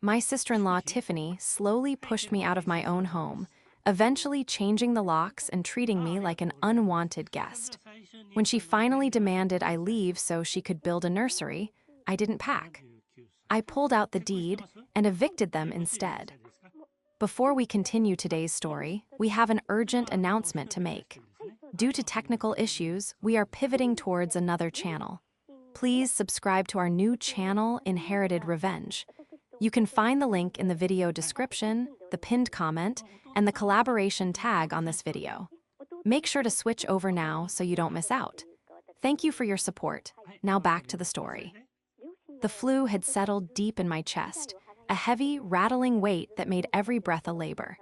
My sister-in-law, Tiffany, slowly pushed me out of my own home, eventually changing the locks and treating me like an unwanted guest. When she finally demanded I leave so she could build a nursery, I didn't pack. I pulled out the deed and evicted them instead. Before we continue today's story, we have an urgent announcement to make. Due to technical issues, we are pivoting towards another channel. Please subscribe to our new channel, Inherited Revenge. You can find the link in the video description, the pinned comment, and the collaboration tag on this video. Make sure to switch over now so you don't miss out. Thank you for your support. Now back to the story. The flu had settled deep in my chest, a heavy, rattling weight that made every breath a labor.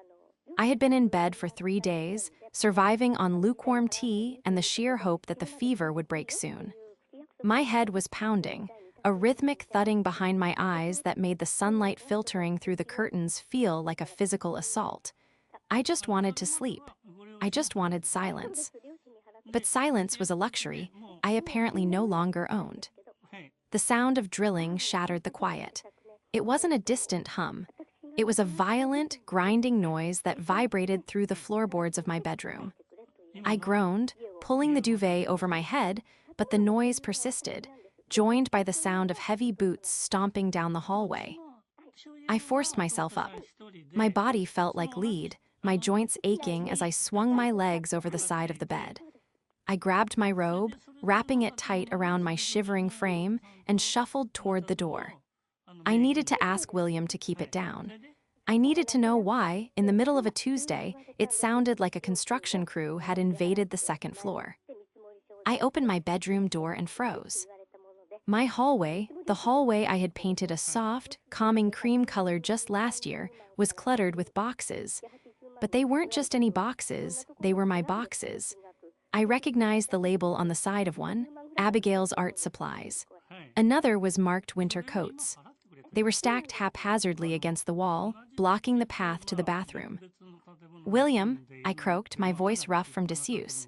I had been in bed for 3 days, surviving on lukewarm tea and the sheer hope that the fever would break soon. My head was pounding, a rhythmic thudding behind my eyes that made the sunlight filtering through the curtains feel like a physical assault. I just wanted to sleep. I just wanted silence. But silence was a luxury I apparently no longer owned. The sound of drilling shattered the quiet. It wasn't a distant hum. It was a violent, grinding noise that vibrated through the floorboards of my bedroom. I groaned, pulling the duvet over my head, but the noise persisted, joined by the sound of heavy boots stomping down the hallway. I forced myself up. My body felt like lead, my joints aching as I swung my legs over the side of the bed. I grabbed my robe, wrapping it tight around my shivering frame, and shuffled toward the door. I needed to ask William to keep it down. I needed to know why, in the middle of a Tuesday, it sounded like a construction crew had invaded the second floor. I opened my bedroom door and froze. My hallway, the hallway I had painted a soft, calming cream color just last year, was cluttered with boxes. But they weren't just any boxes, they were my boxes. I recognized the label on the side of one, Abigail's Art Supplies. Another was marked winter coats. They were stacked haphazardly against the wall, blocking the path to the bathroom. "William," I croaked, my voice rough from disuse.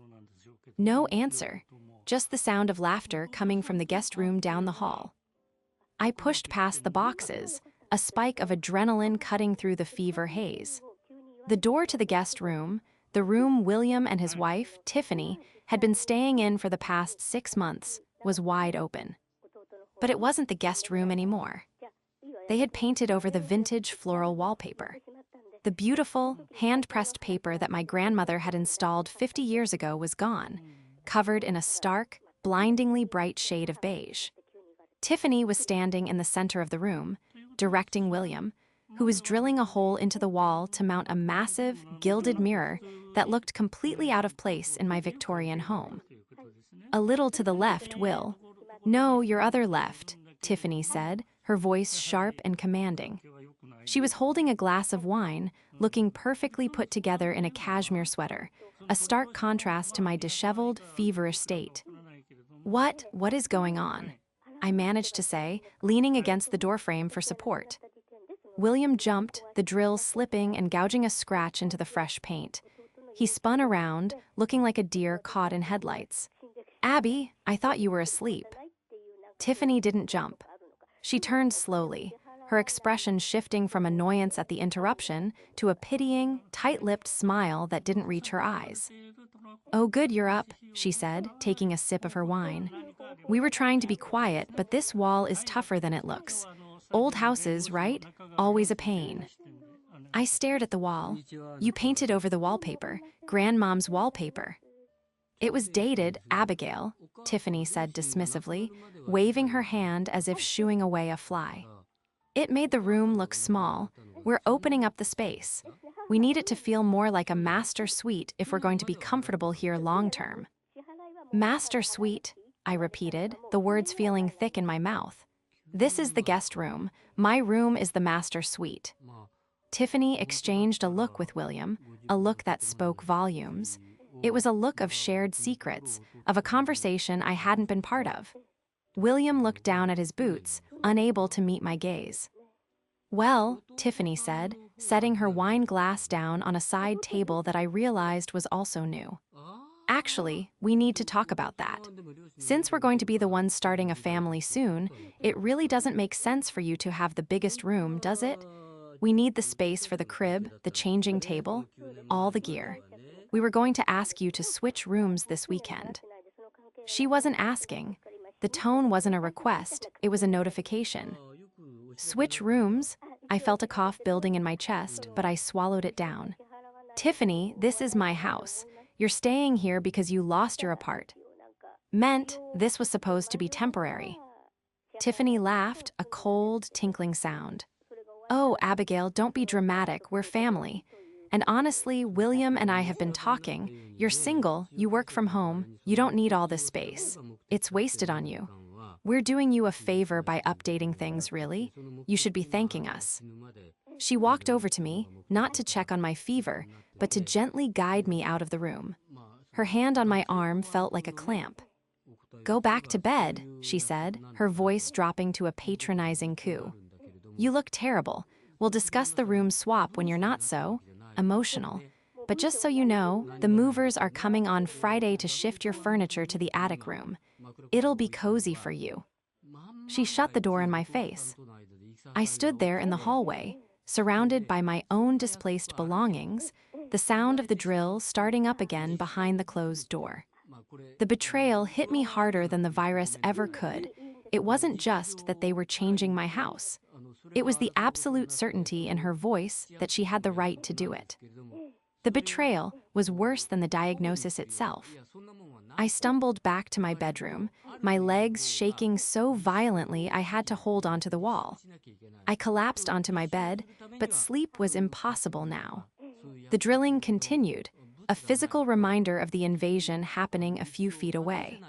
No answer, just the sound of laughter coming from the guest room down the hall. I pushed past the boxes, a spike of adrenaline cutting through the fever haze. The door to the guest room, the room William and his wife, Tiffany, had been staying in for the past 6 months, was wide open. But it wasn't the guest room anymore. They had painted over the vintage floral wallpaper. The beautiful, hand-pressed paper that my grandmother had installed 50 years ago was gone, covered in a stark, blindingly bright shade of beige. Tiffany was standing in the center of the room, directing William, who was drilling a hole into the wall to mount a massive, gilded mirror that looked completely out of place in my Victorian home. "A little to the left, Will." "No, your other left," Tiffany said, her voice sharp and commanding. She was holding a glass of wine, looking perfectly put together in a cashmere sweater, a stark contrast to my disheveled, feverish state. What is going on?" I managed to say, leaning against the doorframe for support. William jumped, the drill slipping and gouging a scratch into the fresh paint. He spun around, looking like a deer caught in headlights. "Abby, I thought you were asleep." Tiffany didn't jump. She turned slowly, her expression shifting from annoyance at the interruption to a pitying, tight-lipped smile that didn't reach her eyes. "Oh good, you're up," she said, taking a sip of her wine. "We were trying to be quiet, but this wall is tougher than it looks. Old houses, right? Always a pain." I stared at the wall. "You painted over the wallpaper, Grandmom's wallpaper." "It was dated, Abigail," Tiffany said dismissively, waving her hand as if shooing away a fly. "It made the room look small. We're opening up the space. We need it to feel more like a master suite if we're going to be comfortable here long-term." "Master suite," I repeated, the words feeling thick in my mouth. "This is the guest room. My room is the master suite." Tiffany exchanged a look with William, a look that spoke volumes. It was a look of shared secrets, of a conversation I hadn't been part of. William looked down at his boots, unable to meet my gaze. "Well," Tiffany said, setting her wine glass down on a side table that I realized was also new. Actually, we need to talk about that. Since we're going to be the ones starting a family soon, it really doesn't make sense for you to have the biggest room, does it? We need the space for the crib, the changing table, all the gear. We were going to ask you to switch rooms this weekend. She wasn't asking. The tone wasn't a request, it was a notification. Switch rooms? I felt a cough building in my chest, but I swallowed it down. Tiffany, this is my house. You're staying here because you lost your apart. Meant this was supposed to be temporary. Tiffany laughed, a cold, tinkling sound. Oh, Abigail, don't be dramatic, we're family. And honestly, William and I have been talking. You're single, you work from home, you don't need all this space. It's wasted on you. We're doing you a favor by updating things, really. You should be thanking us. She walked over to me, not to check on my fever, but to gently guide me out of the room. Her hand on my arm felt like a clamp. Go back to bed, she said, her voice dropping to a patronizing coo. You look terrible. We'll discuss the room swap when you're not so emotional. But just so you know, the movers are coming on Friday to shift your furniture to the attic room. It'll be cozy for you. She shut the door in my face. I stood there in the hallway, surrounded by my own displaced belongings, the sound of the drill starting up again behind the closed door. The betrayal hit me harder than the virus ever could. It wasn't just that they were changing my house. It was the absolute certainty in her voice that she had the right to do it. The betrayal was worse than the diagnosis itself. I stumbled back to my bedroom, my legs shaking so violently I had to hold onto the wall. I collapsed onto my bed, but sleep was impossible now. The drilling continued, a physical reminder of the invasion happening a few feet away.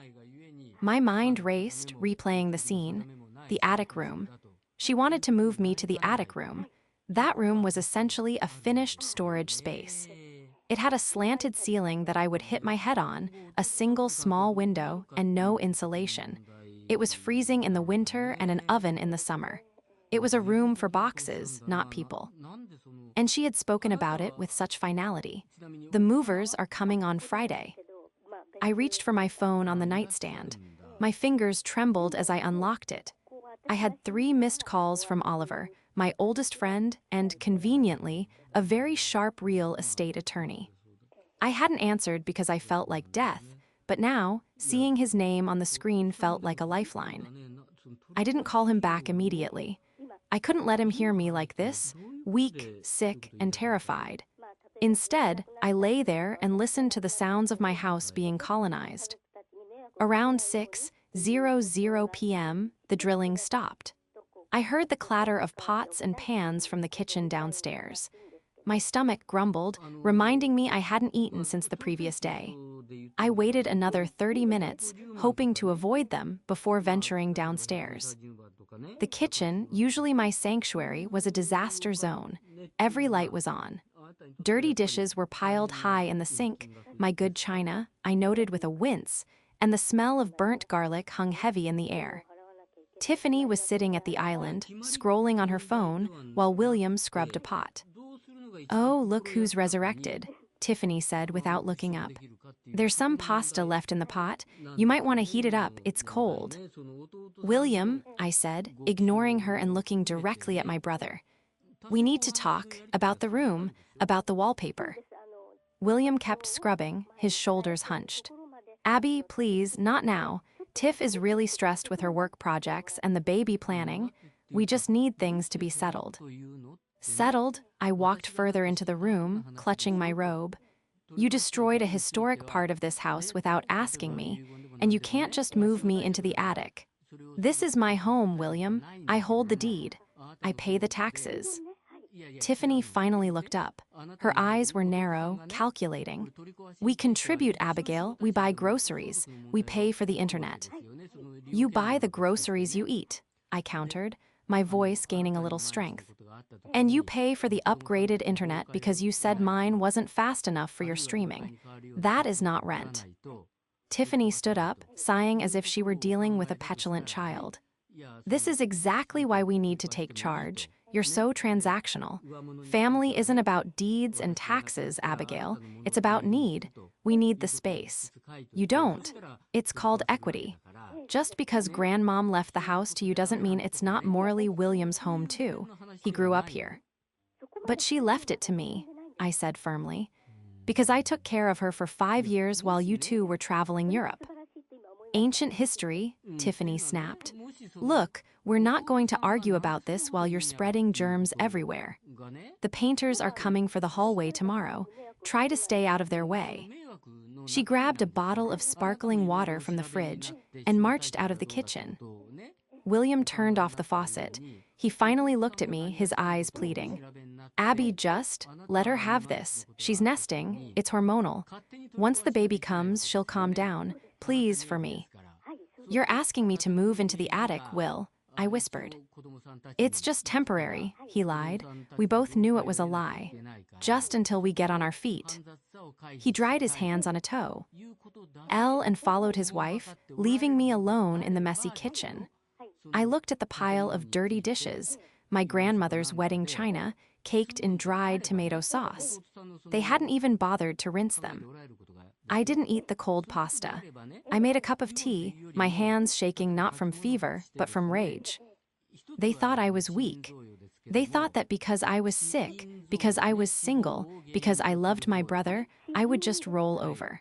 My mind raced, replaying the scene, the attic room. She wanted to move me to the attic room. That room was essentially a finished storage space. It had a slanted ceiling that I would hit my head on, a single small window, and no insulation. It was freezing in the winter and an oven in the summer. It was a room for boxes, not people. And she had spoken about it with such finality. The movers are coming on Friday. I reached for my phone on the nightstand. My fingers trembled as I unlocked it. I had 3 missed calls from Oliver, my oldest friend, and, conveniently, a very sharp real estate attorney. I hadn't answered because I felt like death, but now, seeing his name on the screen felt like a lifeline. I didn't call him back immediately. I couldn't let him hear me like this, weak, sick, and terrified. Instead, I lay there and listened to the sounds of my house being colonized. Around 6:00 p.m., the drilling stopped. I heard the clatter of pots and pans from the kitchen downstairs. My stomach grumbled, reminding me I hadn't eaten since the previous day. I waited another 30 minutes, hoping to avoid them before venturing downstairs. The kitchen, usually my sanctuary, was a disaster zone. Every light was on. Dirty dishes were piled high in the sink, my good china, I noted with a wince, and the smell of burnt garlic hung heavy in the air. Tiffany was sitting at the island, scrolling on her phone, while William scrubbed a pot. Oh, look who's resurrected, Tiffany said without looking up. There's some pasta left in the pot. You might want to heat it up, it's cold. William, I said, ignoring her and looking directly at my brother. We need to talk about the room, about the wallpaper. William kept scrubbing, his shoulders hunched. Abby, please, not now. Tiff is really stressed with her work projects and the baby planning. We just need things to be settled. Settled? I walked further into the room, clutching my robe. You destroyed a historic part of this house without asking me, and you can't just move me into the attic. This is my home, William. I hold the deed. I pay the taxes. Tiffany finally looked up. Her eyes were narrow, calculating. We contribute, Abigail. We buy groceries. We pay for the internet. You buy the groceries you eat, I countered, my voice gaining a little strength. And you pay for the upgraded internet because you said mine wasn't fast enough for your streaming. That is not rent. Tiffany stood up, sighing as if she were dealing with a petulant child. This is exactly why we need to take charge. You're so transactional. Family isn't about deeds and taxes, Abigail. It's about need. We need the space. You don't. It's called equity. Just because grandmom left the house to you doesn't mean it's not morally William's home too. He grew up here. But she left it to me, I said firmly, because I took care of her for 5 years while you two were traveling Europe. Ancient history, Tiffany snapped. Look, we're not going to argue about this while you're spreading germs everywhere. The painters are coming for the hallway tomorrow. Try to stay out of their way. She grabbed a bottle of sparkling water from the fridge and marched out of the kitchen. William turned off the faucet. He finally looked at me, his eyes pleading. Abby, just let her have this. She's nesting. It's hormonal. Once the baby comes, she'll calm down. Please, for me. You're asking me to move into the attic, Will, I whispered. It's just temporary, he lied. We both knew it was a lie. Just until we get on our feet. He dried his hands on a toe. And followed his wife, leaving me alone in the messy kitchen. I looked at the pile of dirty dishes, my grandmother's wedding china, caked in dried tomato sauce. They hadn't even bothered to rinse them. I didn't eat the cold pasta. I made a cup of tea, my hands shaking not from fever, but from rage. They thought I was weak. They thought that because I was sick, because I was single, because I loved my brother, I would just roll over.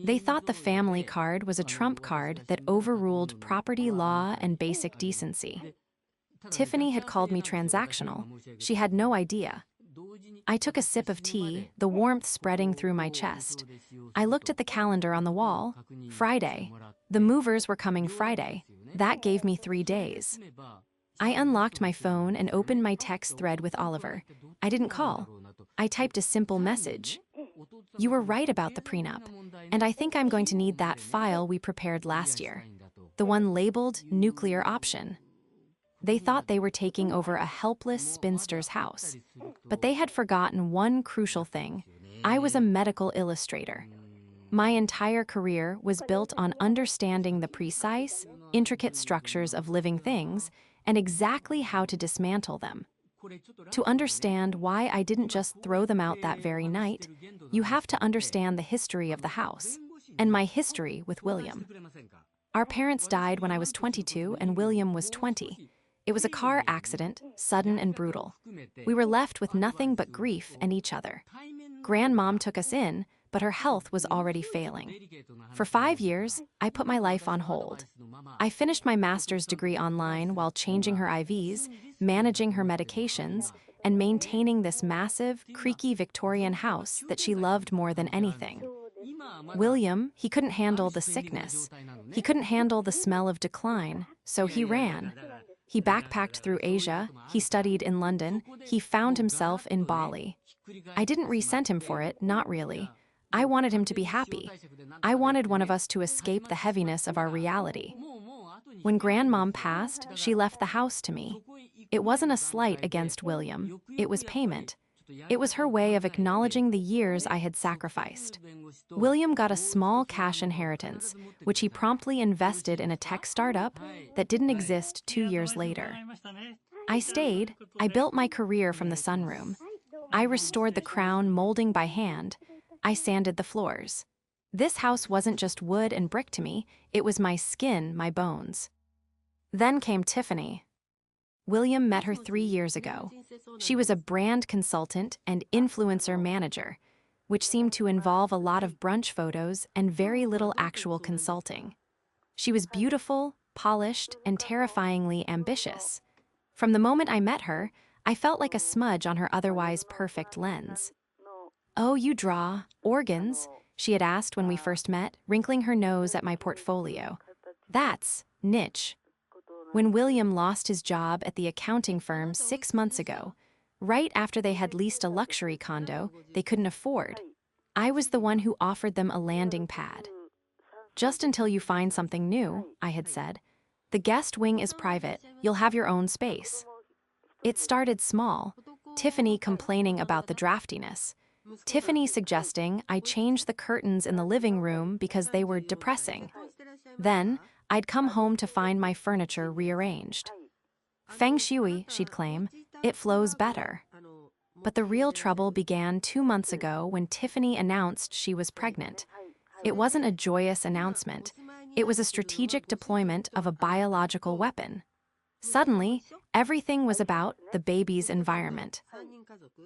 They thought the family card was a trump card that overruled property law and basic decency. Tiffany had called me transactional. She had no idea. I took a sip of tea, the warmth spreading through my chest. I looked at the calendar on the wall. Friday. The movers were coming Friday. That gave me 3 days. I unlocked my phone and opened my text thread with Oliver. I didn't call. I typed a simple message. You were right about the prenup, and I think I'm going to need that file we prepared last year. The one labeled nuclear option. They thought they were taking over a helpless spinster's house. But they had forgotten one crucial thing. I was a medical illustrator. My entire career was built on understanding the precise, intricate structures of living things and exactly how to dismantle them. To understand why I didn't just throw them out that very night, you have to understand the history of the house, and my history with William. Our parents died when I was 22 and William was 20. It was a car accident, sudden and brutal. We were left with nothing but grief and each other. Grandmom took us in, but her health was already failing. For 5 years, I put my life on hold. I finished my master's degree online while changing her IVs, managing her medications, and maintaining this massive, creaky Victorian house that she loved more than anything. William, he couldn't handle the sickness. He couldn't handle the smell of decline, so he ran. He backpacked through Asia, he studied in London, he found himself in Bali. I didn't resent him for it, not really. I wanted him to be happy. I wanted one of us to escape the heaviness of our reality. When Grandmom passed, she left the house to me. It wasn't a slight against William, it was payment. It was her way of acknowledging the years I had sacrificed. William got a small cash inheritance, which he promptly invested in a tech startup that didn't exist 2 years later. I stayed. I built my career from the sunroom. I restored the crown molding by hand. I sanded the floors. This house wasn't just wood and brick to me, it was my skin, my bones. Then came Tiffany. William met her 3 years ago. She was a brand consultant and influencer manager, which seemed to involve a lot of brunch photos and very little actual consulting. She was beautiful, polished, and terrifyingly ambitious. From the moment I met her, I felt like a smudge on her otherwise perfect lens. "Oh, you draw organs?" she had asked when we first met, wrinkling her nose at my portfolio. "That's niche." When William lost his job at the accounting firm 6 months ago, right after they had leased a luxury condo they couldn't afford, I was the one who offered them a landing pad. "Just until you find something new," I had said. "The guest wing is private, you'll have your own space." It started small, Tiffany complaining about the draftiness. Tiffany suggesting I change the curtains in the living room because they were depressing. Then, I'd come home to find my furniture rearranged. "Feng shui," she'd claim, "it flows better." But the real trouble began 2 months ago when Tiffany announced she was pregnant. It wasn't a joyous announcement. It was a strategic deployment of a biological weapon. Suddenly, everything was about the baby's environment.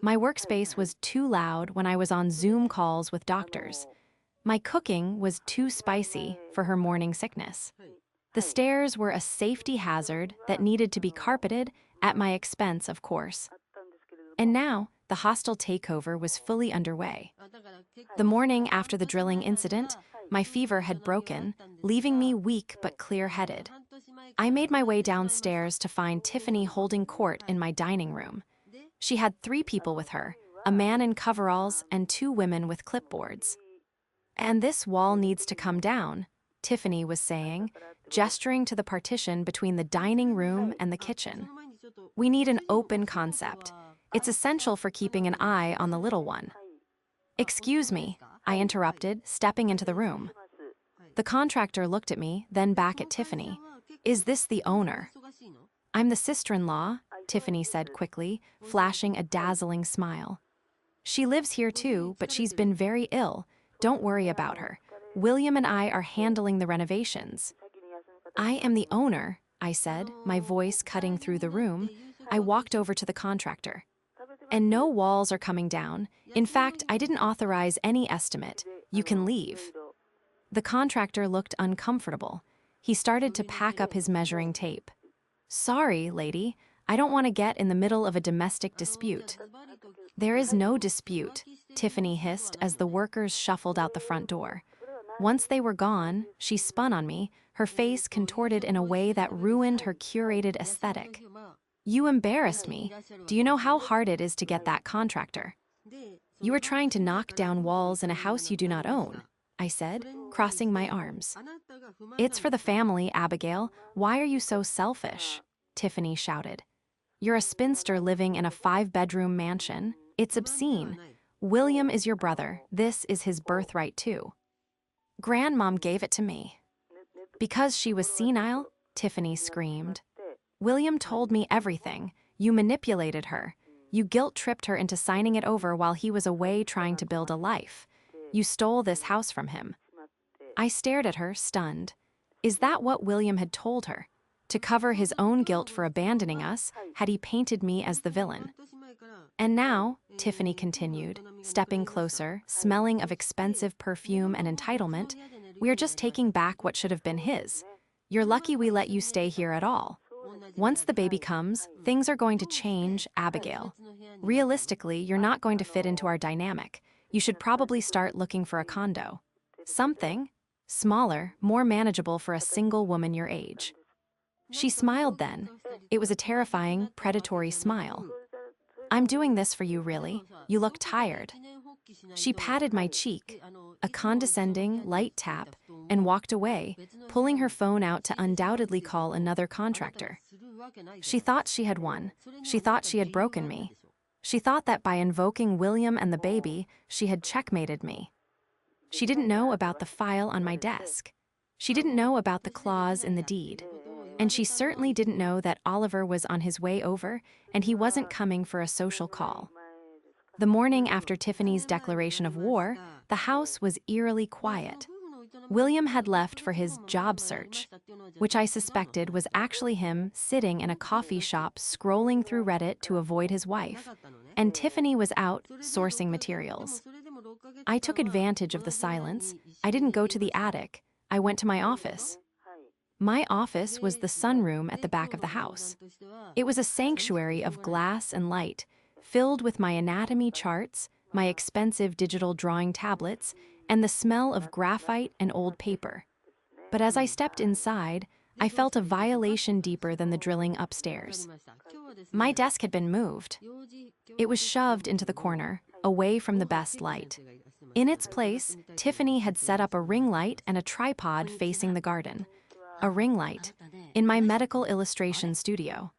My workspace was too loud when I was on Zoom calls with doctors. My cooking was too spicy for her morning sickness. The stairs were a safety hazard that needed to be carpeted, at my expense, of course. And now, the hostile takeover was fully underway. The morning after the drilling incident, my fever had broken, leaving me weak but clear-headed. I made my way downstairs to find Tiffany holding court in my dining room. She had 3 people with her, a man in coveralls and 2 women with clipboards. "And this wall needs to come down," Tiffany was saying, gesturing to the partition between the dining room and the kitchen. "We need an open concept. It's essential for keeping an eye on the little one." "Excuse me," I interrupted, stepping into the room. The contractor looked at me, then back at Tiffany. "Is this the owner?" "I'm the sister-in-law," Tiffany said quickly, flashing a dazzling smile. "She lives here too, but she's been very ill. Don't worry about her. William and I are handling the renovations." "I am the owner," I said, my voice cutting through the room. I walked over to the contractor. "And no walls are coming down. In fact, I didn't authorize any estimate. You can leave." The contractor looked uncomfortable. He started to pack up his measuring tape. "Sorry, lady. I don't want to get in the middle of a domestic dispute." "There is no dispute," Tiffany hissed as the workers shuffled out the front door. Once they were gone, she spun on me, her face contorted in a way that ruined her curated aesthetic. "You embarrassed me. Do you know how hard it is to get that contractor?" "You are trying to knock down walls in a house you do not own," I said, crossing my arms. "It's for the family, Abigail. Why are you so selfish?" Tiffany shouted. "You're a spinster living in a 5-bedroom mansion. It's obscene. William is your brother. This is his birthright too." "Grandmom gave it to me." "Because she was senile?" Tiffany screamed. "William told me everything. You manipulated her. You guilt-tripped her into signing it over while he was away trying to build a life. You stole this house from him." I stared at her, stunned. Is that what William had told her? To cover his own guilt for abandoning us, had he painted me as the villain? "And now," Tiffany continued, stepping closer, smelling of expensive perfume and entitlement, "we are just taking back what should have been his. You're lucky we let you stay here at all. Once the baby comes, things are going to change, Abigail. Realistically, you're not going to fit into our dynamic. You should probably start looking for a condo. Something smaller, more manageable for a single woman your age." She smiled then. It was a terrifying, predatory smile. "I'm doing this for you, really. You look tired." She patted my cheek, a condescending, light tap, and walked away, pulling her phone out to undoubtedly call another contractor. She thought she had won. She thought she had broken me. She thought that by invoking William and the baby, she had checkmated me. She didn't know about the file on my desk. She didn't know about the clause in the deed. And she certainly didn't know that Oliver was on his way over and he wasn't coming for a social call. The morning after Tiffany's declaration of war, the house was eerily quiet. William had left for his job search, which I suspected was actually him sitting in a coffee shop scrolling through Reddit to avoid his wife, and Tiffany was out sourcing materials. I took advantage of the silence. I didn't go to the attic. I went to my office. My office was the sunroom at the back of the house. It was a sanctuary of glass and light, filled with my anatomy charts, my expensive digital drawing tablets, and the smell of graphite and old paper. But as I stepped inside, I felt a violation deeper than the drilling upstairs. My desk had been moved. It was shoved into the corner, away from the best light. In its place, Tiffany had set up a ring light and a tripod facing the garden. A ring light, in my medical illustration studio.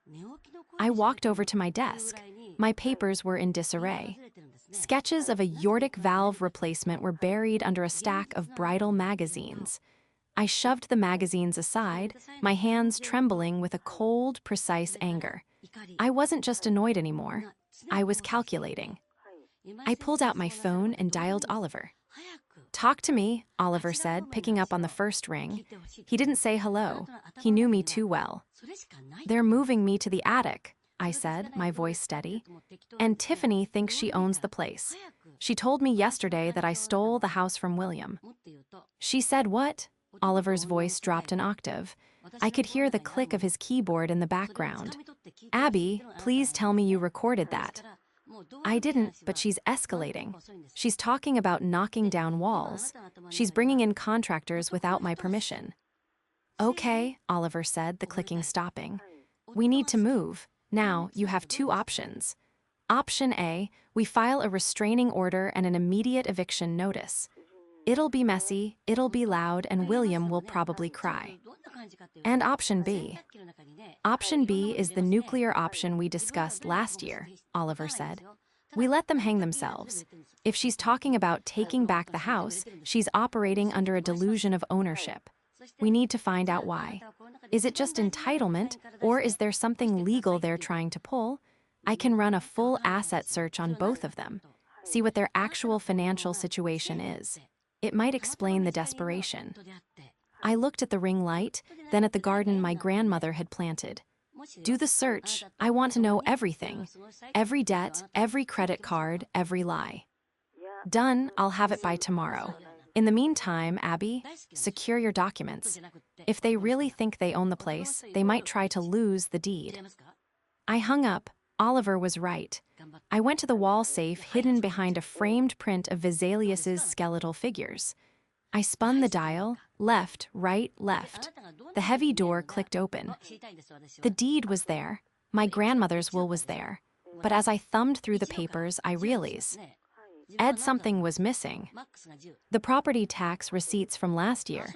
I walked over to my desk. My papers were in disarray. Sketches of a aortic valve replacement were buried under a stack of bridal magazines. I shoved the magazines aside, my hands trembling with a cold, precise anger. I wasn't just annoyed anymore. I was calculating. I pulled out my phone and dialed Oliver. "Talk to me," Oliver said, picking up on the first ring. He didn't say hello. He knew me too well. "They're moving me to the attic," I said, my voice steady. "And Tiffany thinks she owns the place. She told me yesterday that I stole the house from William." "She said what?" Oliver's voice dropped an octave. I could hear the click of his keyboard in the background. "Abby, please tell me you recorded that." "I didn't, but she's escalating. She's talking about knocking down walls. She's bringing in contractors without my permission." "Okay," Oliver said, the clicking stopping. "We need to move. Now, you have two options. Option A, we file a restraining order and an immediate eviction notice. It'll be messy, it'll be loud, and William will probably cry. And option B. Option B is the nuclear option we discussed last year," Oliver said. "We let them hang themselves. If she's talking about taking back the house, she's operating under a delusion of ownership. We need to find out why. Is it just entitlement, or is there something legal they're trying to pull? I can run a full asset search on both of them. See what their actual financial situation is. It might explain the desperation." I looked at the ring light, then at the garden my grandmother had planted. "Do the search. I want to know everything. Every debt, every credit card, every lie." "Done. I'll have it by tomorrow. In the meantime, Abby, secure your documents. If they really think they own the place, they might try to lose the deed." I hung up. Oliver was right. I went to the wall safe hidden behind a framed print of Vesalius's skeletal figures. I spun the dial, left, right, left. The heavy door clicked open. The deed was there. My grandmother's will was there. But as I thumbed through the papers, I realized something was missing. The property tax receipts from last year.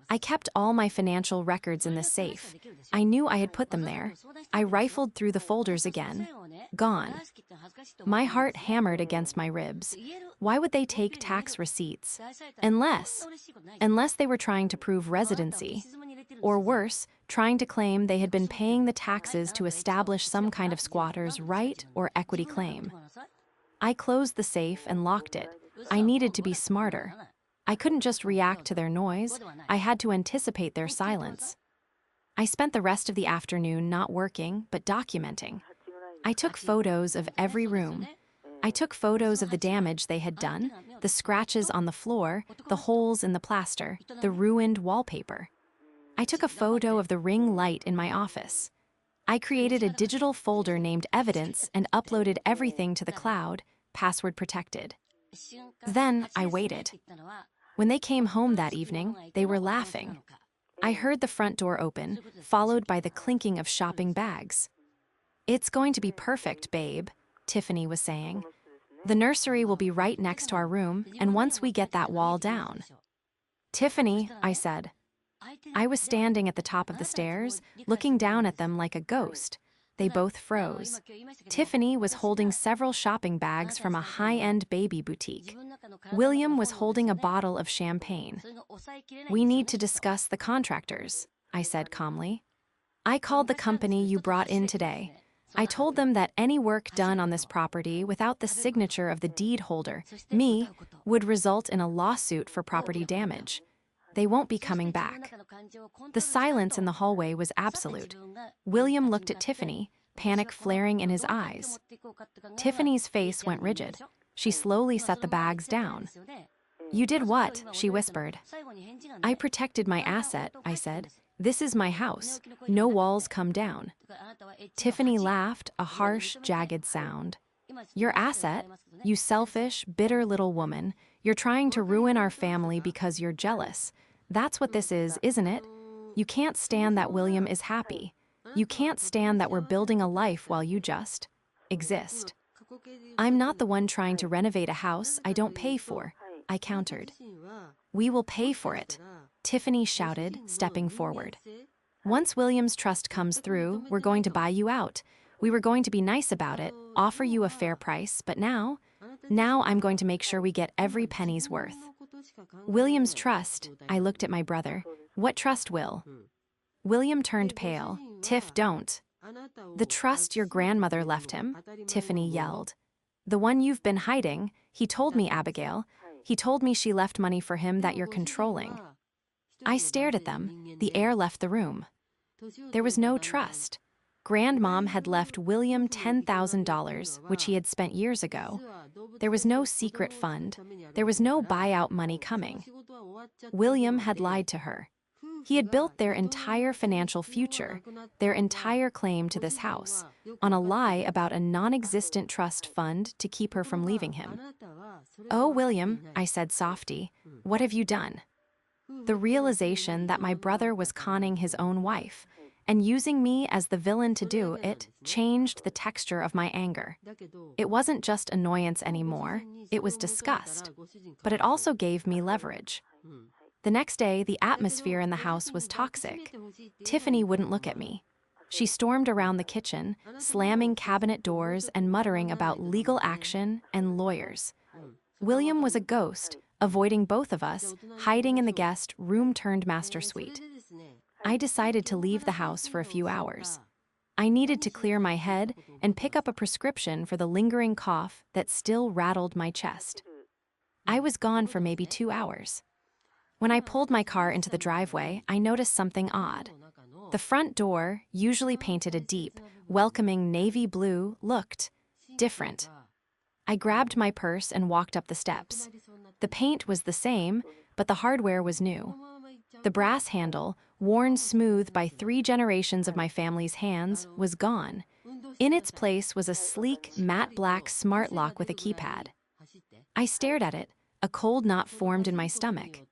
I kept all my financial records in the safe. I knew I had put them there. I rifled through the folders again. Gone. My heart hammered against my ribs. Why would they take tax receipts? Unless they were trying to prove residency. Or worse, trying to claim they had been paying the taxes to establish some kind of squatter's right or equity claim. I closed the safe and locked it. I needed to be smarter. I couldn't just react to their noise. I had to anticipate their silence. I spent the rest of the afternoon not working, but documenting. I took photos of every room. I took photos of the damage they had done, the scratches on the floor, the holes in the plaster, the ruined wallpaper. I took a photo of the ring light in my office. I created a digital folder named Evidence and uploaded everything to the cloud, password protected. Then I waited. When they came home that evening, they were laughing. I heard the front door open, followed by the clinking of shopping bags. "It's going to be perfect, babe," Tiffany was saying. "The nursery will be right next to our room, and once we get that wall down." "Tiffany," I said. I was standing at the top of the stairs, looking down at them like a ghost. They both froze. Tiffany was holding several shopping bags from a high-end baby boutique. William was holding a bottle of champagne. "We need to discuss the contractors," I said calmly. "I called the company you brought in today. I told them that any work done on this property without the signature of the deed holder, me, would result in a lawsuit for property damage. They won't be coming back." The silence in the hallway was absolute. William looked at Tiffany, panic flaring in his eyes. Tiffany's face went rigid. She slowly set the bags down. "You did what?" she whispered. "I protected my asset," I said. "This is my house. No walls come down." Tiffany laughed, a harsh, jagged sound. "Your asset? You selfish, bitter little woman. You're trying to ruin our family because you're jealous. That's what this is, isn't it? You can't stand that William is happy. You can't stand that we're building a life while you just exist." "I'm not the one trying to renovate a house I don't pay for," I countered. "We will pay for it," Tiffany shouted, stepping forward. "Once William's trust comes through, we're going to buy you out. We were going to be nice about it, offer you a fair price, but now I'm going to make sure we get every penny's worth." "William's trust," I looked at my brother. "What trust, Will?" William turned pale. "Tiff, don't. The trust your grandmother left him, Tiffany yelled. The one you've been hiding, he told me, Abigail. He told me she left money for him that you're controlling. I stared at them. The air left the room. There was no trust. Grandmom had left William $10,000, which he had spent years ago. There was no secret fund. There was no buyout money coming. William had lied to her. He had built their entire financial future, their entire claim to this house, on a lie about a non-existent trust fund to keep her from leaving him. "Oh, William," I said softly, "what have you done?" The realization that my brother was conning his own wife and using me as the villain to do it changed the texture of my anger. It wasn't just annoyance anymore, it was disgust. But it also gave me leverage. The next day, the atmosphere in the house was toxic. Tiffany wouldn't look at me. She stormed around the kitchen, slamming cabinet doors and muttering about legal action and lawyers. William was a ghost, avoiding both of us, hiding in the guest room-turned-master suite. I decided to leave the house for a few hours. I needed to clear my head and pick up a prescription for the lingering cough that still rattled my chest. I was gone for maybe 2 hours. When I pulled my car into the driveway, I noticed something odd. The front door, usually painted a deep, welcoming navy blue, looked different. I grabbed my purse and walked up the steps. The paint was the same, but the hardware was new. The brass handle, worn smooth by 3 generations of my family's hands, was gone. In its place was a sleek, matte black smart lock with a keypad. I stared at it. A cold knot formed in my stomach.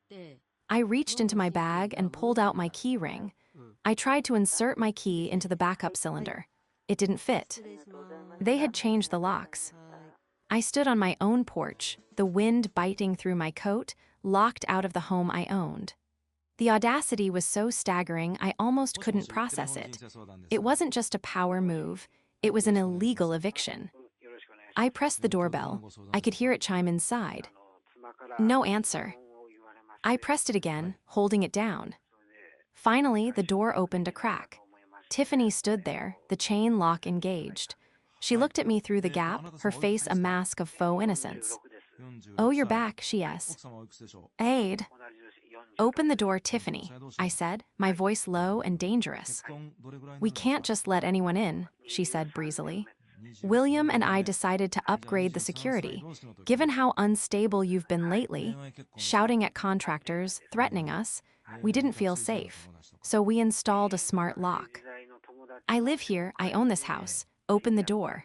I reached into my bag and pulled out my key ring. I tried to insert my key into the backup cylinder. It didn't fit. They had changed the locks. I stood on my own porch, the wind biting through my coat, locked out of the home I owned. The audacity was so staggering I almost couldn't process it. It wasn't just a power move, it was an illegal eviction. I pressed the doorbell. I could hear it chime inside. No answer. I pressed it again, holding it down. Finally, the door opened a crack. Tiffany stood there, the chain lock engaged. She looked at me through the gap, her face a mask of faux innocence. "Oh, you're back," she asked. "Aid." "Open the door, Tiffany," I said, my voice low and dangerous. "We can't just let anyone in," she said breezily. "William and I decided to upgrade the security. Given how unstable you've been lately, shouting at contractors, threatening us, we didn't feel safe. So we installed a smart lock. I live here, I own this house. Open the door."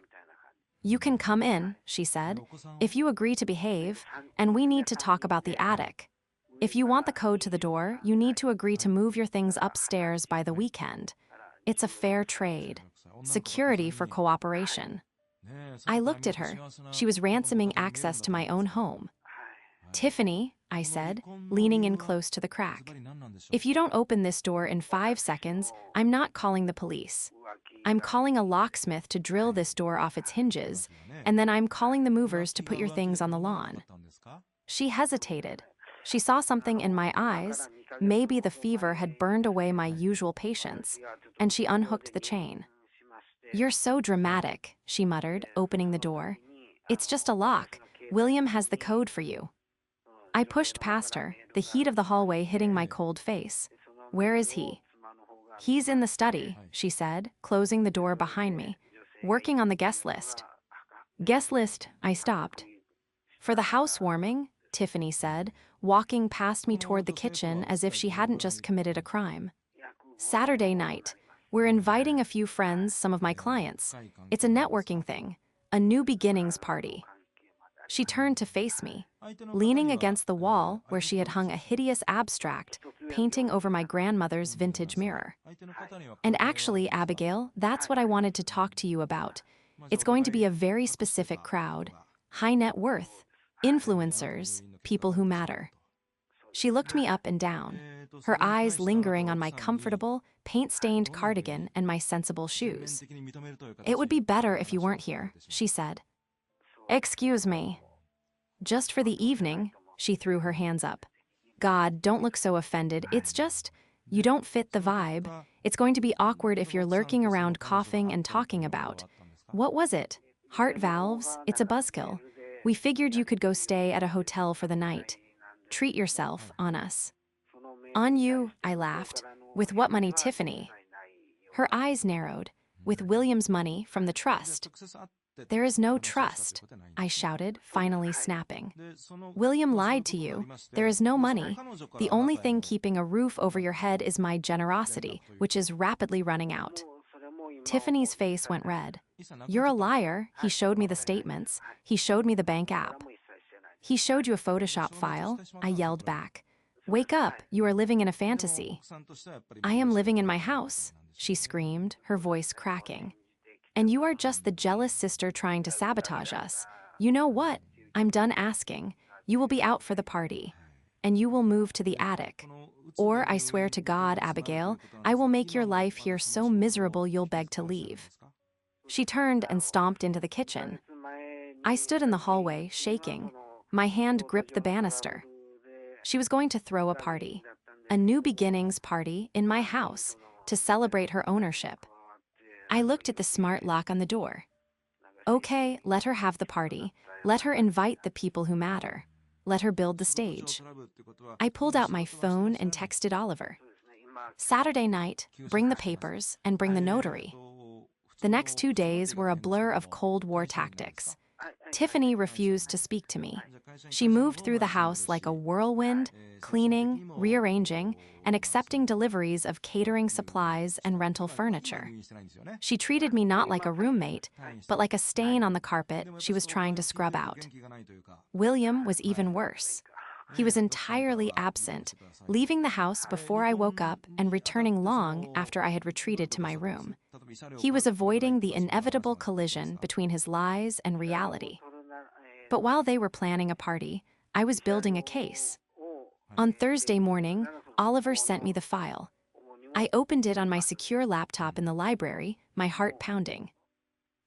"You can come in," she said, "if you agree to behave, and we need to talk about the attic. If you want the code to the door, you need to agree to move your things upstairs by the weekend. It's a fair trade. Security for cooperation." I looked at her. She was ransoming access to my own home. "Tiffany," I said, leaning in close to the crack, "if you don't open this door in 5 seconds, I'm not calling the police. I'm calling a locksmith to drill this door off its hinges, and then I'm calling the movers to put your things on the lawn." She hesitated. She saw something in my eyes. Maybe the fever had burned away my usual patience, and she unhooked the chain. "You're so dramatic," she muttered, opening the door. "It's just a lock. William has the code for you." I pushed past her, the heat of the hallway hitting my cold face. "Where is he?" "He's in the study," she said, closing the door behind me, "working on the guest list." "Guest list," I stopped. "For the housewarming," Tiffany said, walking past me toward the kitchen as if she hadn't just committed a crime. "Saturday night. We're inviting a few friends, some of my clients. It's a networking thing, a new beginnings party." She turned to face me, leaning against the wall where she had hung a hideous abstract, painting over my grandmother's vintage mirror. "And actually, Abigail, that's what I wanted to talk to you about. It's going to be a very specific crowd. High net worth, influencers, people who matter." She looked me up and down, her eyes lingering on my comfortable, paint-stained cardigan and my sensible shoes. "It would be better if you weren't here," she said. "Excuse me." "Just for the evening," she threw her hands up. "God, don't look so offended. It's just, You don't fit the vibe. It's going to be awkward if you're lurking around coughing and talking about. What was it? Heart valves? It's a buzzkill. We figured you could go stay at a hotel for the night. Treat yourself on us. On you, I laughed. With what money, Tiffany? Her eyes narrowed. With William's money from the trust. There is no trust, I shouted, finally snapping. William lied to you. There is no money. The only thing keeping a roof over your head is my generosity, which is rapidly running out. Tiffany's face went red. You're a liar. He showed me the statements. He showed me the bank app. He showed you a Photoshop file, I yelled back. Wake up, you are living in a fantasy. I am living in my house, she screamed, her voice cracking. And you are just the jealous sister trying to sabotage us. You know what? I'm done asking. You will be out for the party. And you will move to the attic. Or, I swear to God, Abigail, I will make your life here so miserable you'll beg to leave. She turned and stomped into the kitchen. I stood in the hallway, shaking. My hand gripped the banister. She was going to throw a party. A new beginnings party in my house to celebrate her ownership. I looked at the smart lock on the door. Okay, let her have the party. Let her invite the people who matter. Let her build the stage. I pulled out my phone and texted Oliver. Saturday night, bring the papers and bring the notary. The next 2 days were a blur of Cold War tactics. Tiffany refused to speak to me. She moved through the house like a whirlwind, cleaning, rearranging, and accepting deliveries of catering supplies and rental furniture. She treated me not like a roommate, but like a stain on the carpet she was trying to scrub out. William was even worse. He was entirely absent, leaving the house before I woke up and returning long after I had retreated to my room. He was avoiding the inevitable collision between his lies and reality. But while they were planning a party, I was building a case. On Thursday morning, Oliver sent me the file. I opened it on my secure laptop in the library, my heart pounding.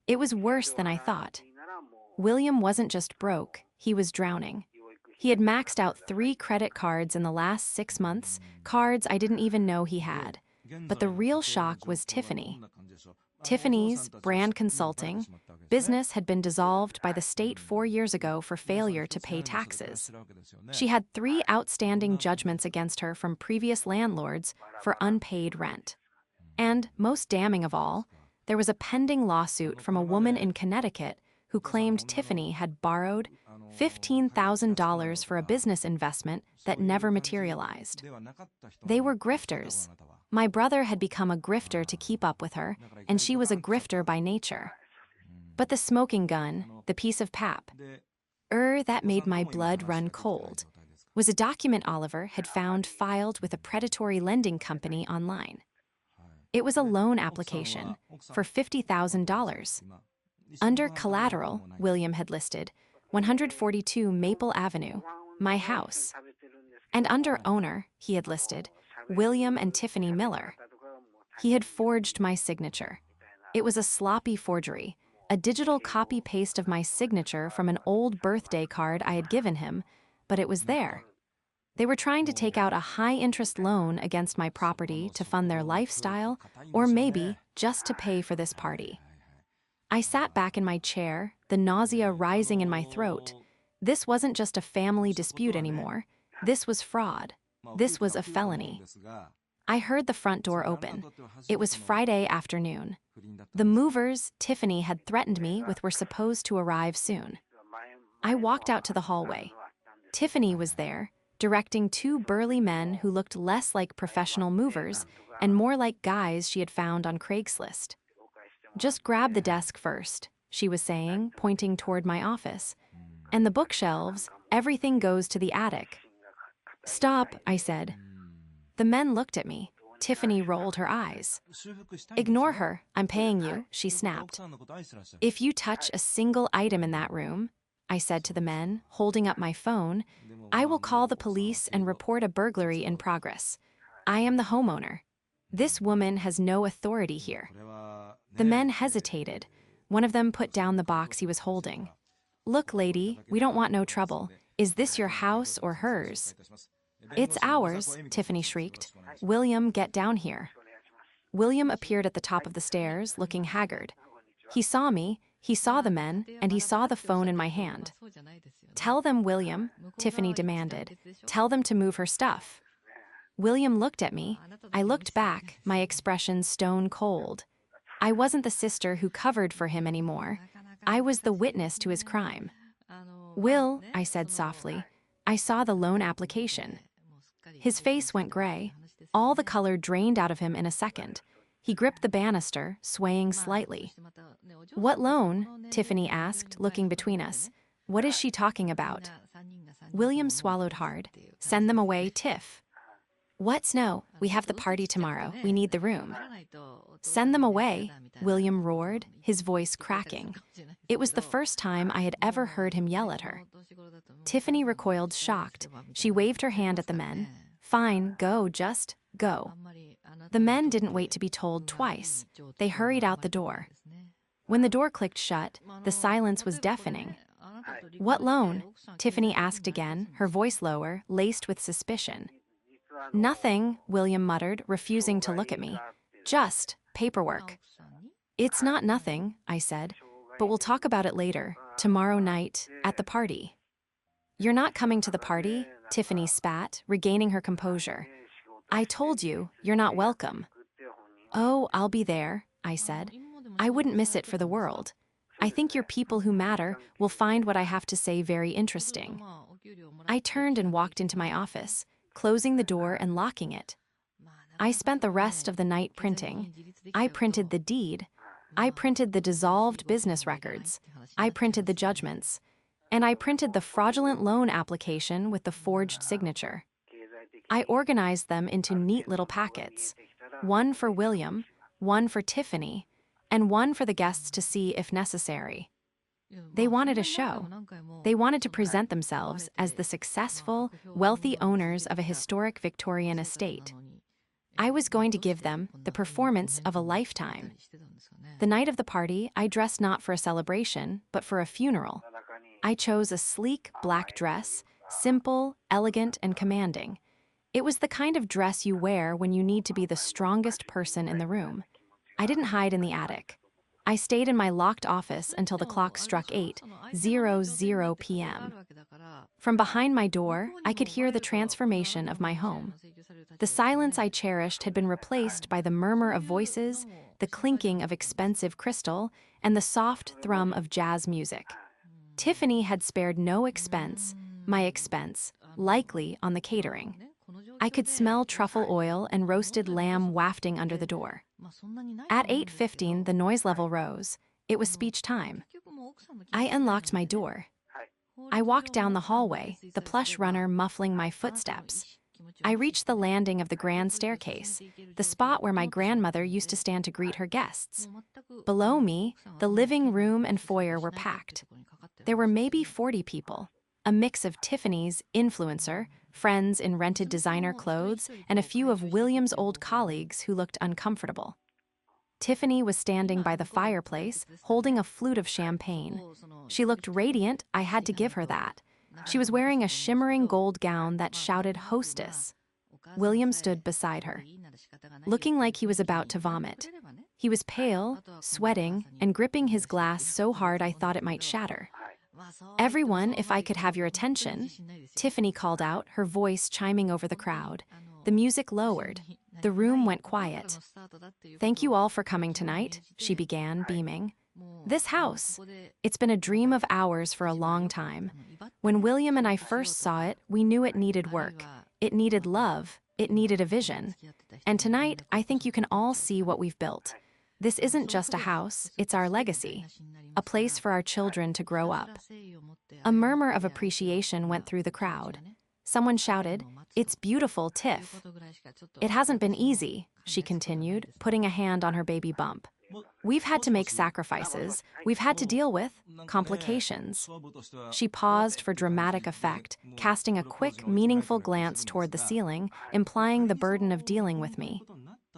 It was worse than I thought. William wasn't just broke, he was drowning. He had maxed out 3 credit cards in the last 6 months, cards I didn't even know he had. But the real shock was Tiffany. Tiffany's brand consulting business had been dissolved by the state 4 years ago for failure to pay taxes. She had 3 outstanding judgments against her from previous landlords for unpaid rent. And, most damning of all, there was a pending lawsuit from a woman in Connecticut who claimed Tiffany had borrowed $15,000 for a business investment that never materialized. They were grifters. My brother had become a grifter to keep up with her, and she was a grifter by nature. But the smoking gun, the piece of pap, that made my blood run cold, was a document Oliver had found filed with a predatory lending company online. It was a loan application for $50,000. Under collateral, William had listed 142 Maple Avenue, my house. And under owner, he had listed William and Tiffany Miller. He had forged my signature. It was a sloppy forgery, a digital copy-paste of my signature from an old birthday card I had given him, but it was there. They were trying to take out a high-interest loan against my property to fund their lifestyle, or maybe just to pay for this party. I sat back in my chair, the nausea rising in my throat. This wasn't just a family dispute anymore. This was fraud. This was a felony. I heard the front door open. It was Friday afternoon. The movers Tiffany had threatened me with were supposed to arrive soon. I walked out to the hallway. Tiffany was there, directing 2 burly men who looked less like professional movers and more like guys she had found on Craigslist. Just grab the desk first, she was saying, pointing toward my office. And the bookshelves, everything goes to the attic. Stop, I said. The men looked at me. Tiffany rolled her eyes. Ignore her, I'm paying you, she snapped. If you touch a single item in that room, I said to the men, holding up my phone, I will call the police and report a burglary in progress. I am the homeowner. This woman has no authority here. The men hesitated. One of them put down the box he was holding. Look, lady, we don't want no trouble. Is this your house or hers? "It's ours," Tiffany shrieked. "William, get down here." William appeared at the top of the stairs, looking haggard. He saw me, he saw the men, and he saw the phone in my hand. "Tell them, William," Tiffany demanded. "Tell them to move her stuff." William looked at me. I looked back, my expression stone cold. I wasn't the sister who covered for him anymore. I was the witness to his crime. "Will," I said softly, "I saw the loan application." His face went gray. All the color drained out of him in a second. He gripped the banister, swaying slightly. "What loan?" Tiffany asked, looking between us. "What is she talking about?" William swallowed hard. "Send them away, Tiff." "What? No, we have the party tomorrow. We need the room." "Send them away," William roared, his voice cracking. It was the first time I had ever heard him yell at her. Tiffany recoiled, shocked. She waved her hand at the men. "Fine, go, just go." The men didn't wait to be told twice. They hurried out the door. When the door clicked shut, the silence was deafening. "What loan?" Tiffany asked again, her voice lower, laced with suspicion. "Nothing," William muttered, refusing to look at me. "Just paperwork." "It's not nothing," I said, "but we'll talk about it later, tomorrow night, at the party." "You're not coming to the party?" Tiffany spat, regaining her composure. "I told you, you're not welcome." "Oh, I'll be there," I said. "I wouldn't miss it for the world. I think your people who matter will find what I have to say very interesting." I turned and walked into my office, closing the door and locking it. I spent the rest of the night printing. I printed the deed. I printed the dissolved business records. I printed the judgments. And I printed the fraudulent loan application with the forged signature. I organized them into neat little packets. One for William, one for Tiffany, and one for the guests to see if necessary. They wanted a show. They wanted to present themselves as the successful, wealthy owners of a historic Victorian estate. I was going to give them the performance of a lifetime. The night of the party, I dressed not for a celebration, but for a funeral. I chose a sleek black dress, simple, elegant, and commanding. It was the kind of dress you wear when you need to be the strongest person in the room. I didn't hide in the attic. I stayed in my locked office until the clock struck 8:00 p.m. From behind my door, I could hear the transformation of my home. The silence I cherished had been replaced by the murmur of voices, the clinking of expensive crystal, and the soft thrum of jazz music. Tiffany had spared no expense, my expense, likely on the catering. I could smell truffle oil and roasted lamb wafting under the door. At 8:15, the noise level rose. It was speech time. I unlocked my door. I walked down the hallway, the plush runner muffling my footsteps. I reached the landing of the grand staircase, the spot where my grandmother used to stand to greet her guests. Below me, the living room and foyer were packed. There were maybe 40 people, a mix of Tiffany's influencer, friends in rented designer clothes, and a few of William's old colleagues who looked uncomfortable. Tiffany was standing by the fireplace, holding a flute of champagne. She looked radiant. I had to give her that. She was wearing a shimmering gold gown that shouted hostess. William stood beside her, looking like he was about to vomit. He was pale, sweating, and gripping his glass so hard I thought it might shatter. "Everyone, if I could have your attention," Tiffany called out, her voice chiming over the crowd. The music lowered. The room went quiet. "Thank you all for coming tonight," she began, beaming. "This house, it's been a dream of ours for a long time. When William and I first saw it, we knew it needed work. It needed love. It needed a vision. And tonight, I think you can all see what we've built. This isn't just a house, it's our legacy. A place for our children to grow up." A murmur of appreciation went through the crowd. Someone shouted, "It's beautiful, Tiff." "It hasn't been easy," she continued, putting a hand on her baby bump. "We've had to make sacrifices. We've had to deal with complications." She paused for dramatic effect, casting a quick, meaningful glance toward the ceiling, implying the burden of dealing with me.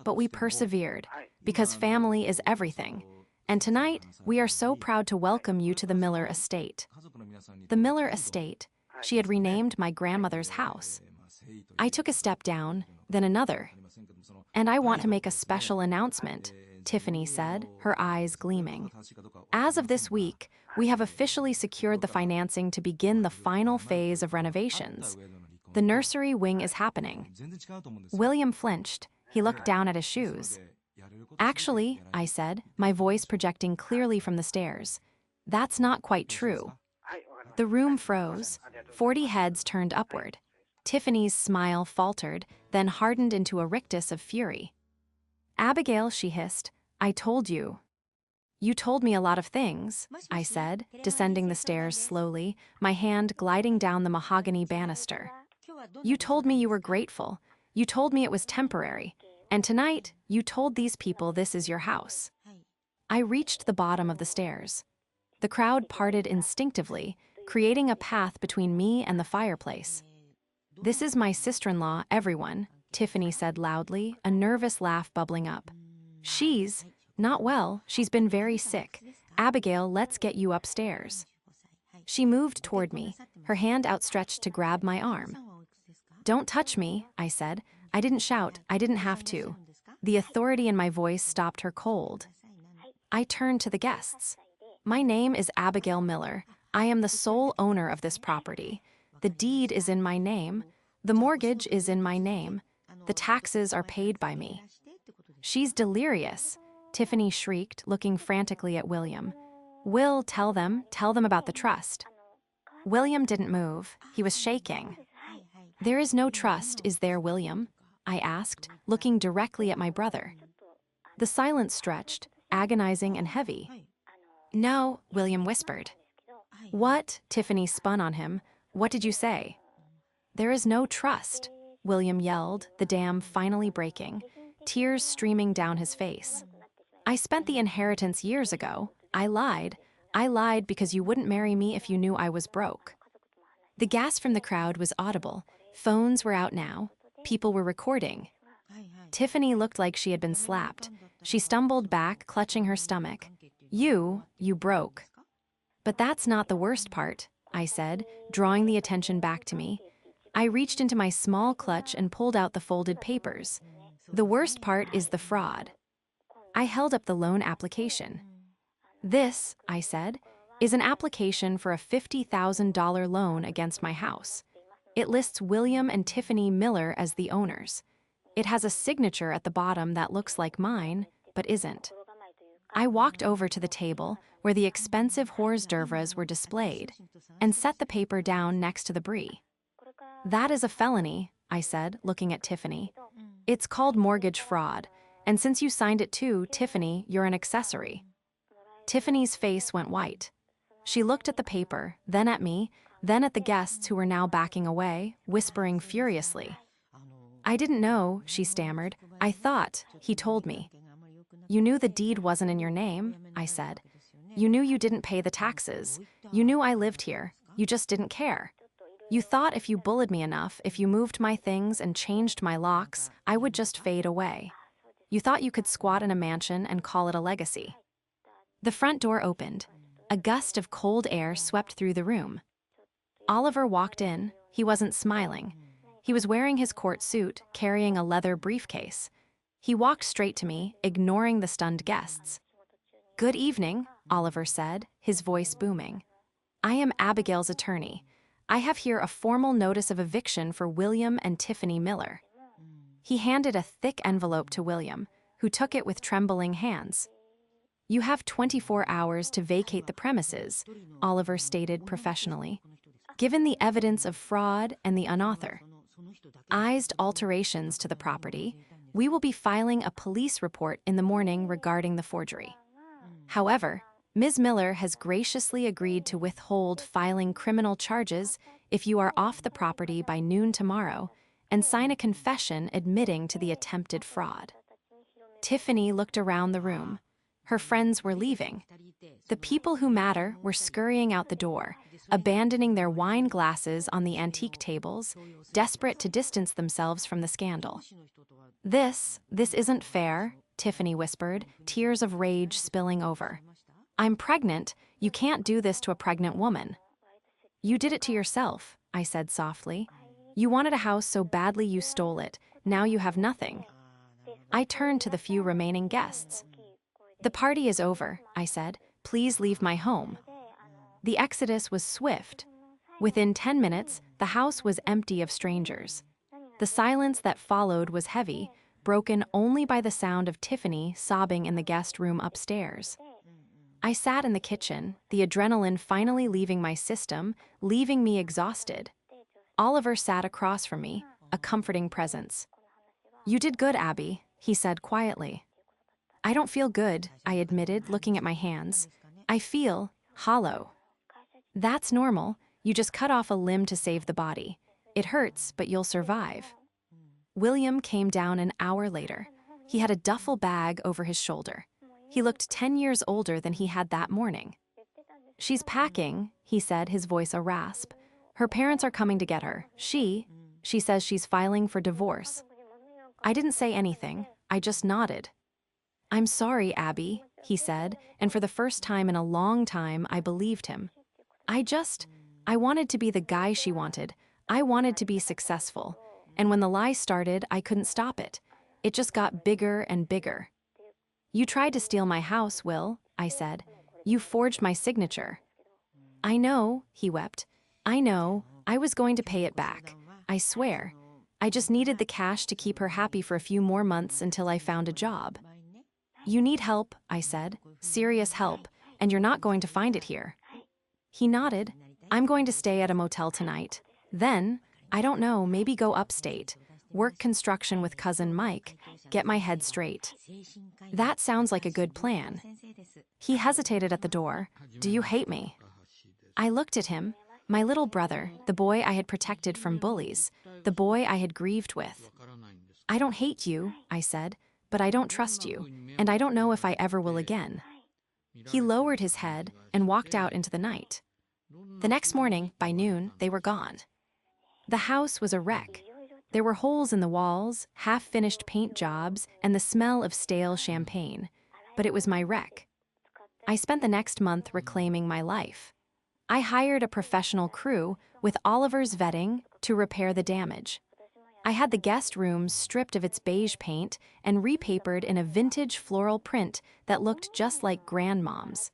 But we persevered, because family is everything. And tonight, we are so proud to welcome you to the Miller estate. The Miller estate. She had renamed my grandmother's house. I took a step down, then another. And I want to make a special announcement, Tiffany said, her eyes gleaming. As of this week, we have officially secured the financing to begin the final phase of renovations. The nursery wing is happening. William flinched. He looked down at his shoes. Actually, I said, my voice projecting clearly from the stairs. That's not quite true. The room froze. 40 heads turned upward. Tiffany's smile faltered, then hardened into a rictus of fury. Abigail, she hissed, I told you. You told me a lot of things, I said, descending the stairs slowly, my hand gliding down the mahogany banister. You told me you were grateful. You told me it was temporary. And tonight, you told these people this is your house. I reached the bottom of the stairs. The crowd parted instinctively, creating a path between me and the fireplace. This is my sister-in-law, everyone, Tiffany said loudly, a nervous laugh bubbling up. She's not well, she's been very sick. Abigail, let's get you upstairs. She moved toward me, her hand outstretched to grab my arm. Don't touch me, I said. I didn't shout, I didn't have to. The authority in my voice stopped her cold. I turned to the guests. My name is Abigail Miller. I am the sole owner of this property. The deed is in my name. The mortgage is in my name. The taxes are paid by me. She's delirious, Tiffany shrieked, looking frantically at William. Will, tell them about the trust. William didn't move. He was shaking. There is no trust, is there, William? I asked, looking directly at my brother. The silence stretched, agonizing and heavy. No, William whispered. What? Tiffany spun on him. What did you say? There is no trust, William yelled, the dam finally breaking, tears streaming down his face. I spent the inheritance years ago. I lied. I lied because you wouldn't marry me if you knew I was broke. The gasp from the crowd was audible. Phones were out now. People were recording. Tiffany looked like she had been slapped. She stumbled back, clutching her stomach. You broke. But that's not the worst part, I said, drawing the attention back to me. I reached into my small clutch and pulled out the folded papers. The worst part is the fraud. I held up the loan application. This, I said, is an application for a $50,000 loan against my house. It lists William and Tiffany Miller as the owners. It has a signature at the bottom that looks like mine, but isn't. I walked over to the table where the expensive hors d'oeuvres were displayed and set the paper down next to the brie. That is a felony, I said, looking at Tiffany. It's called mortgage fraud, and since you signed it too, Tiffany, you're an accessory. Tiffany's face went white. She looked at the paper, then at me, then at the guests who were now backing away, whispering furiously. I didn't know, she stammered. I thought, he told me. You knew the deed wasn't in your name, I said. You knew you didn't pay the taxes. You knew I lived here. You just didn't care. You thought if you bullied me enough, if you moved my things and changed my locks, I would just fade away. You thought you could squat in a mansion and call it a legacy. The front door opened. A gust of cold air swept through the room. Oliver walked in. He wasn't smiling. He was wearing his court suit, carrying a leather briefcase. He walked straight to me, ignoring the stunned guests. Good evening, Oliver said, his voice booming. I am Abigail's attorney. I have here a formal notice of eviction for William and Tiffany Miller. He handed a thick envelope to William, who took it with trembling hands. You have 24 hours to vacate the premises, Oliver stated professionally. Given the evidence of fraud and the unauthorized alterations to the property, we will be filing a police report in the morning regarding the forgery. However, Ms. Miller has graciously agreed to withhold filing criminal charges if you are off the property by noon tomorrow and sign a confession admitting to the attempted fraud. Tiffany looked around the room. Her friends were leaving. The people who matter were scurrying out the door, abandoning their wine glasses on the antique tables, desperate to distance themselves from the scandal. This isn't fair, Tiffany whispered, tears of rage spilling over. I'm pregnant. You can't do this to a pregnant woman. You did it to yourself, I said softly. You wanted a house so badly you stole it. Now you have nothing. I turned to the few remaining guests. The party is over, I said. Please leave my home. The exodus was swift. Within 10 minutes, the house was empty of strangers. The silence that followed was heavy, broken only by the sound of Tiffany sobbing in the guest room upstairs. I sat in the kitchen, the adrenaline finally leaving my system, leaving me exhausted. Oliver sat across from me, a comforting presence. "You did good, Abby," he said quietly. "I don't feel good," I admitted, looking at my hands. "I feel hollow." "That's normal. You just cut off a limb to save the body. It hurts, but you'll survive." William came down an hour later. He had a duffel bag over his shoulder. He looked 10 years older than he had that morning. "She's packing," he said, his voice a rasp. "Her parents are coming to get her. She says she's filing for divorce." I didn't say anything. I just nodded. "I'm sorry, Abby," he said, and for the first time in a long time, I believed him. I wanted to be the guy she wanted. I wanted to be successful. And when the lie started, I couldn't stop it. It just got bigger and bigger. "You tried to steal my house, Will," I said. "You forged my signature." "I know," he wept. "I know. I was going to pay it back. I swear. I just needed the cash to keep her happy for a few more months until I found a job." "You need help," I said. "Serious help, and you're not going to find it here." He nodded. "I'm going to stay at a motel tonight. Then, I don't know, maybe go upstate, work construction with cousin Mike, get my head straight." "That sounds like a good plan." He hesitated at the door. "Do you hate me?" I looked at him. My little brother, the boy I had protected from bullies, the boy I had grieved with. "I don't hate you," I said, "but I don't trust you, and I don't know if I ever will again." He lowered his head and walked out into the night. The next morning, by noon, they were gone. The house was a wreck. There were holes in the walls, half-finished paint jobs, and the smell of stale champagne. But it was my wreck. I spent the next month reclaiming my life. I hired a professional crew, with Oliver's vetting, to repair the damage. I had the guest room stripped of its beige paint and repapered in a vintage floral print that looked just like grandmom's.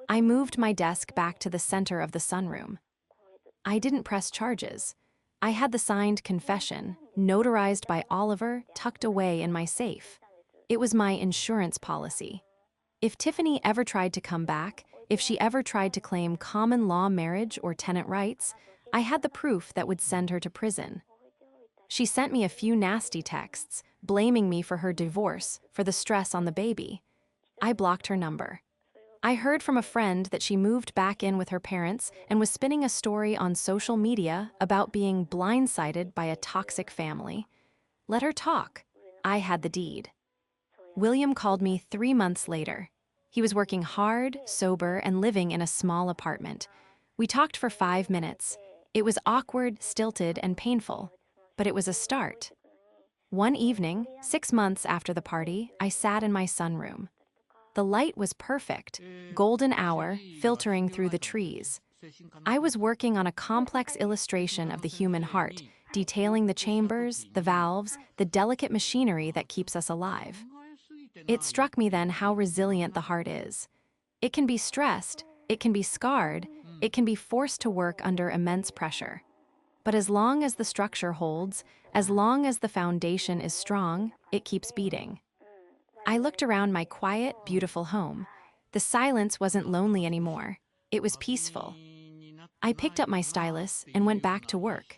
I moved my desk back to the center of the sunroom. I didn't press charges. I had the signed confession, notarized by Oliver, tucked away in my safe. It was my insurance policy. If Tiffany ever tried to come back, if she ever tried to claim common law marriage or tenant rights, I had the proof that would send her to prison. She sent me a few nasty texts, blaming me for her divorce, for the stress on the baby. I blocked her number. I heard from a friend that she moved back in with her parents and was spinning a story on social media about being blindsided by a toxic family. Let her talk. I had the deed. William called me 3 months later. He was working hard, sober, and living in a small apartment. We talked for 5 minutes. It was awkward, stilted, and painful, but it was a start. One evening, 6 months after the party, I sat in my sunroom. The light was perfect, golden hour, filtering through the trees. I was working on a complex illustration of the human heart, detailing the chambers, the valves, the delicate machinery that keeps us alive. It struck me then how resilient the heart is. It can be stressed, it can be scarred, it can be forced to work under immense pressure. But as long as the structure holds, as long as the foundation is strong, it keeps beating. I looked around my quiet, beautiful home. The silence wasn't lonely anymore. It was peaceful. I picked up my stylus and went back to work.